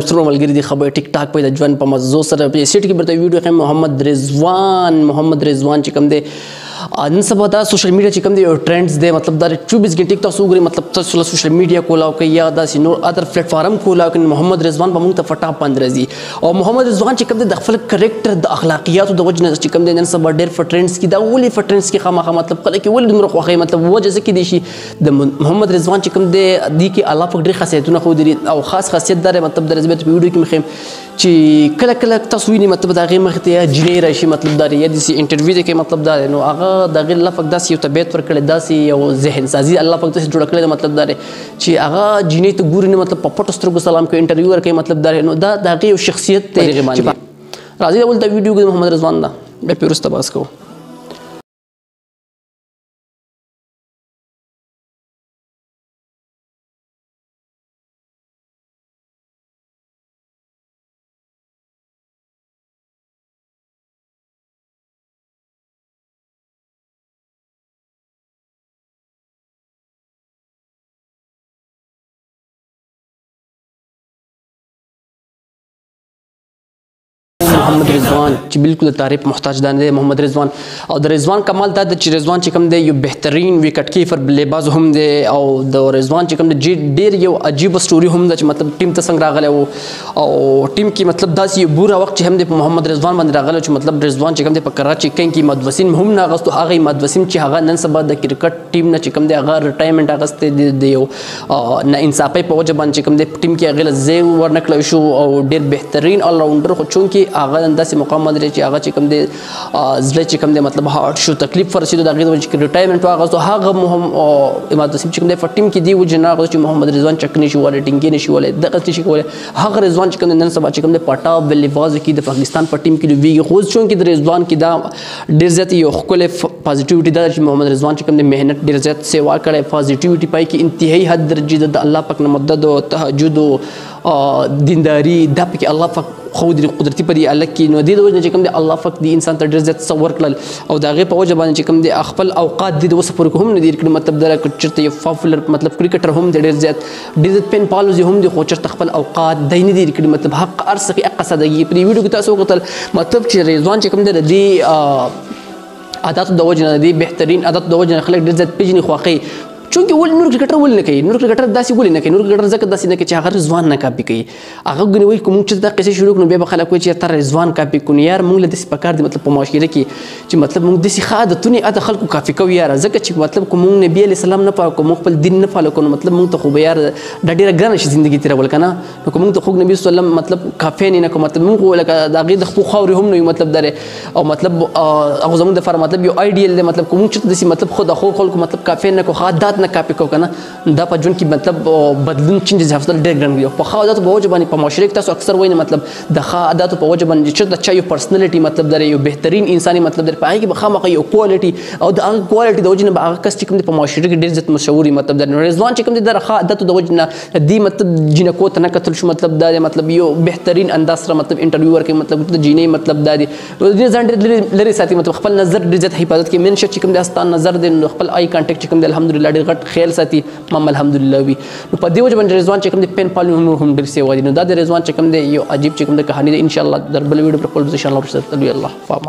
مسترو ملګری دی خبر ټیک ټاک په د ژوند په مزو سره په سیټ کې برته ویډیو خیم محمد رضوان چې کوم دی نن سبا دا سوشل میډیا چې کوم دی ټرندز دی مطلب دا 24 غنټې تاسو وګورئ مطلب تاسو سوشل میډیا کولاو کوي یا دا نور ادر پلیټ فارم کولاو کوي محمد رضوان په موږ ته فټا پاند راځي او محمد رضوان چې کوم دی د خپل کریکټر د اخلاقیاتو د وجه چې کوم دی نن سبا ډېر ټرندز کې دا ولې ټرندز کې خامخا مطلب کله کې ولې دومره خوښي مطلب وجه څه کې دي شي د محمد رضوان چې کوم دی دی کې الله پاک ډېر خاصیتونه خو دي او خاص خاصیت دار مطلب د رضوان په ویډیو کې مخیم چې کله کله تاسو وینئ مطلب دا غي مخ ته جنې راشي مطلب دا یا د انټرویو دی کې مطلب دا نو هغه د غیر الله پاک داسې یو طبیعت ورکړی داسې یو ذهن سازي الله پاک داسې جوړ کړی مطلب دا چې هغه جنې ته ګوري نه مطلب په پټو سترګو سلام کوي انټرویو ورکوي مطلب دا نو دا د هغې یو شخصیت دی راځئ اول دا ویډیو کې محمد رضوان ده بیا پرې وروسته بحث کوو محمد رضوان چې بالکل د تعریف محتاج دی محمد رضوان او د رضوان کمال دا چې رضوان چې کوم دی یو بهترین وکټ کیپر بلېباز هم دی او د رضوان چې کوم دی ډېر یو عجیب سټوري هم ده چې مطلب ټیم ته څنګه راغلی او ټیم کې مطلب داسې یو بوره وخت چې هم دی په محمد رضوان باندې راغلی چې مطلب رضوان چې کوم دی په کراچي کین کې مد وسیم هم نه اغوستو هغه مد وسیم چې هغه نن سبا د کرکټ ټیم نه چې کوم دی هغه ریټایرمنټ اغوستی دی یو نه انصافۍ په وجه باندې چې کوم دی ټیم کې هغې له ځای ورنکړی شو او ډېر بهترین آل راونډر خو چونکې هغه داسې مقام باندې چې هغه چې کوم دی زړه چې کوم دی مطلب هارټ شو تکلیف ورسېدو د هغې د وجې چې ریټایرمنټ واغوستو هغه اماد وسیم چې کوم دی په ټیم کې دی وجې نه اغوستو چې محمد رضوان چک نه شي ولی ټینګې نه شي ولی دغه نشي کولی هغه رضوان چې کوم دی نن سبا چې کوم دی په ټاپ بلېباز کې د پاکستان په ټیم کې لوبېږي خو چونکې د رضوان کې دا ډېر زیات یو ښکلی پازیټیوټي ده چې محمد رضوان چې کوم دی محنت ډېر زیات سیوا کړی پازیټیوټي پای کې انتهایي حد درجې د الله پاک نه مدد او تهجد او دینداري دا پکې الله پاک خو د قدرتي په دې الګ کې نو د دې وجه چې کوم دی الله پاک دی انسان ته ډېر زیات څه ورکړل او د هغې په وجه باندې چې کوم دی خپل اوقات دي د اوسه پورې هم نه دي کړي مطلب دا چېرته یو پاپولر مطلب کرکټر هم دی ډېر زیات پین پالوزي هم دي خو چېرته خپل اوقات دی نه دي کړي مطلب حق هر څه کې حق سادګي په دې ویډیو کې تاسو وکتل مطلب چې رضوان چې کوم دی د دې عاداتو د وجې نه د دې بهترین عاداتو د وجې نه خلک ډېر زیات پېژني خو هغې چونکې ولې نور کرکټر ولې نه کوي نور کرکټر داسې ولې نه کوي نور کرکټر ځکه داسې نه کوي چې هغه رضوان نه کاپي کوي هغه ګنې وایي که موږ چې دا قصې شروع کړو بیا به خلک وایي چې تا رضوان کاپي کړو یار موږ له داسې پکار دي مطلب په معاشره کې چې مطلب موږ داسې ښه عادتونه د خلکو کاپي کوو یاره ځکه چې مطلب که موږ نبي علیه السلام نه فالو کوو موږ خپل دین نه فالو کوو مطلب موږ ته خو به یار دا ډېره ګرانه شي زندګي تېرول که نه نو که موږ ته خوږ نبي صلی الله علیه مطلب کافی نه کوو مطلب موږ لکه د هغې د خپلو خاورې هم نه یو مطلب دا او مطلب هغه زموږ دپاره مطلب یو آیډیل دی مطلب که موږ چېرته داسې مطلب خو د ښو خلکو مطلب کافی نه کوو ښه عادات نه کاپي کوو که نه دا په ژوند کې مطلب بدلون چینجز راوستل ډېر ګران وي په ښه عاداتو په وجه باندې په معاشره کې تاسو اکثر وایي مطلب د ښه عاداتو په وجه باندې چې د چا یو پرسنالټي مطلب دی یو بهترین انساني مطلب دی په هغې کې به خامخا یو کوالټي او د هغه کوالټي د وجې نه به هغه کس چې کوم دی په معاشره کې ډېر زیات مشهور مطلب دی رضوان چې کوم دی د ښه عاداتو د وجې نه دې مطلب جینکو ته نه کتل شو مطلب دا دی مطلب یو بهترین انداز سره مطلب انټرویو ورکوي مطلب د جینۍ مطلب دا دی نو دې ځان ډېر لرې ساتي مطلب خپل نظر ډېر زیات حفاظت کوي مین شی چې کوم دی ستا نظر دی نو خپل آی کانټیکټ چې کوم دی الحمدلله ډېر غټ خیال ساتي مام الحمدلله وي نو په دې وجه باندې رضوان چې کوم دی پین پالو هم ډېر سیوا دي نو دا د رضوان چې کوم دی یو عجیب چې کوم دی کهاني دی انشاءالله در بل ویډیو پر خپل ان شاء الله الله فاما